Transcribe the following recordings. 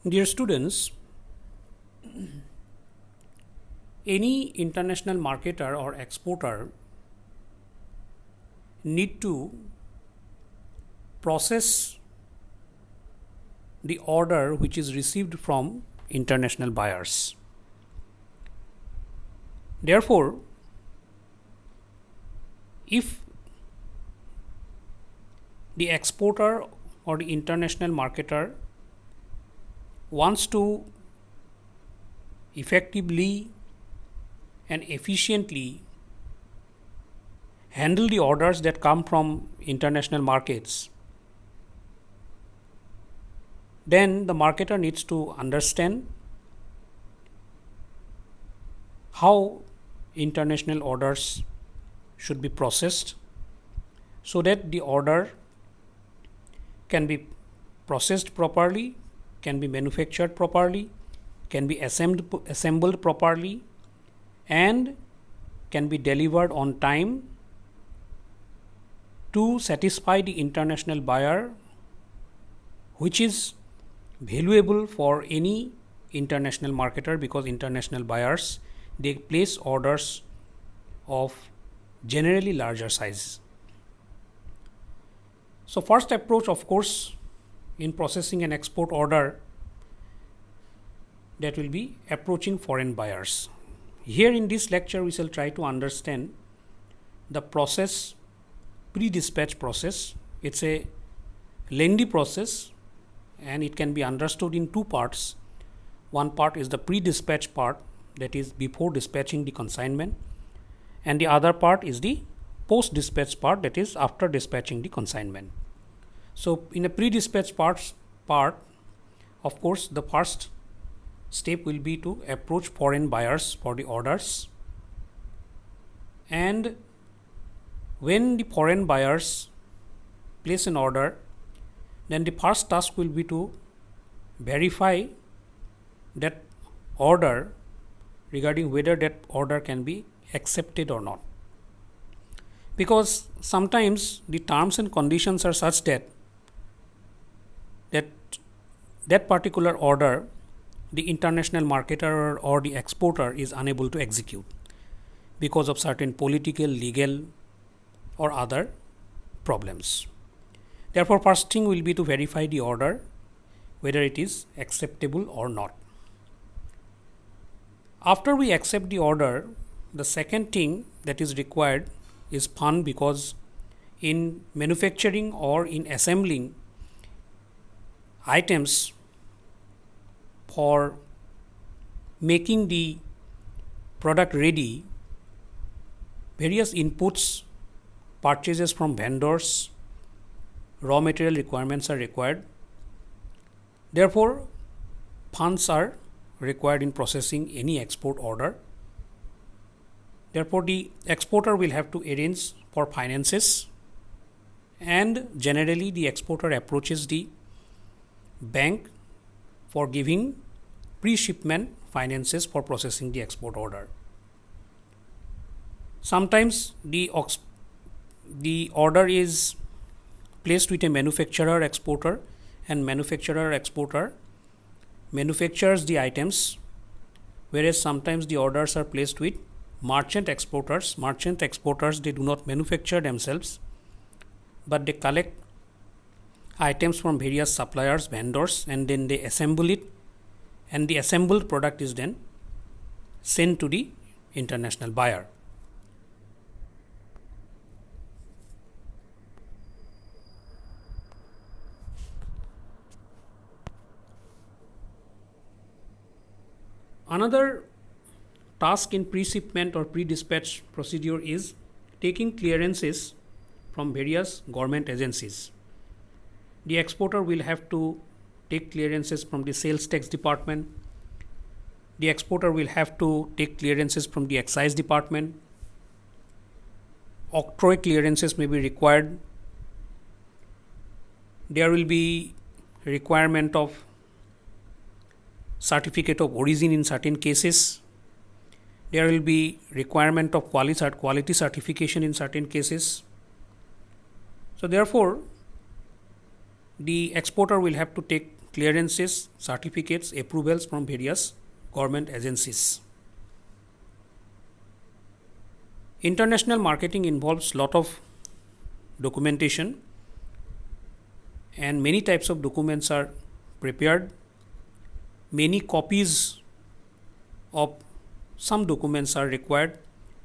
Dear students, any international marketer or exporter need to process the order which is received from international buyers. Therefore, if the exporter or the international marketer wants to effectively and efficiently handle the orders that come from international markets, then the marketer needs to understand how international orders should be processed so that the order can be processed properly, can be manufactured properly, can be assembled properly, and can be delivered on time to satisfy the international buyer, which is valuable for any international marketer, because international buyers, they place orders of generally larger size. So first approach, of course, in processing an export order, that will be approaching foreign buyers. Here in this lecture, we shall try to understand the process, pre-dispatch process. It's a lengthy process and it can be understood in two parts. One part is the pre-dispatch part, that is before dispatching the consignment, and the other part is the post-dispatch part, that is after dispatching the consignment. So in a pre-dispatch part, of course, the first step will be to approach foreign buyers for the orders, and when the foreign buyers place an order, then the first task will be to verify that order regarding whether that order can be accepted or not, because sometimes the terms and conditions are such that that particular order the international marketer or the exporter is unable to execute because of certain political, legal or other problems. Therefore, first thing will be to verify the order whether it is acceptable or not. After we accept the order, the second thing that is required is fund, because in manufacturing or in assembling items for making the product ready, various inputs, purchases from vendors, raw material requirements are required. Therefore, funds are required in processing any export order. Therefore, the exporter will have to arrange for finances, and generally the exporter approaches the bank for giving pre-shipment finances for processing the export order. Sometimes the order is placed with a manufacturer exporter, and manufacturer exporter manufactures the items, whereas sometimes the orders are placed with merchant exporters. Merchant exporters, they do not manufacture themselves, but they collect items from various suppliers, vendors, and then they assemble it, and the assembled product is then sent to the international buyer. Another task in pre-shipment or pre-dispatch procedure is taking clearances from various government agencies. The exporter will have to take clearances from the sales tax department. The exporter will have to take clearances from the excise department. Octroi clearances may be required. There will be requirement of certificate of origin in certain cases. There will be requirement of quality certification in certain cases. So therefore, the exporter will have to take clearances, certificates, approvals from various government agencies. International marketing involves lot of documentation, and many types of documents are prepared. Many copies of some documents are required,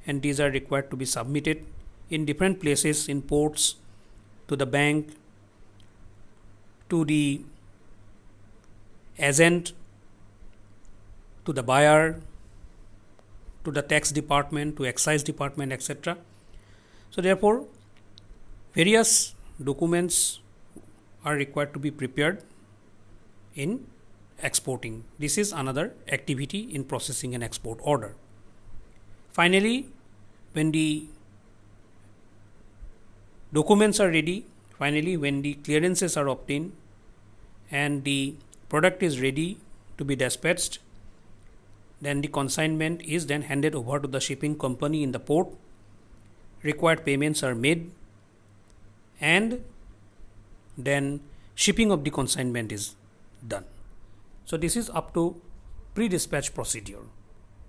and these are required to be submitted in different places, in ports, to the bank, to the agent, to the buyer, to the tax department, to excise department, etc. So therefore, various documents are required to be prepared in exporting. This is another activity in processing an export order. Finally, when the documents are ready, finally when the clearances are obtained and the product is ready to be dispatched, then the consignment is then handed over to the shipping company in the port. Required payments are made, and then shipping of the consignment is done. So this is up to pre-dispatch procedure.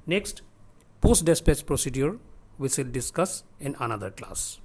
Next, post-dispatch procedure we shall discuss in another class.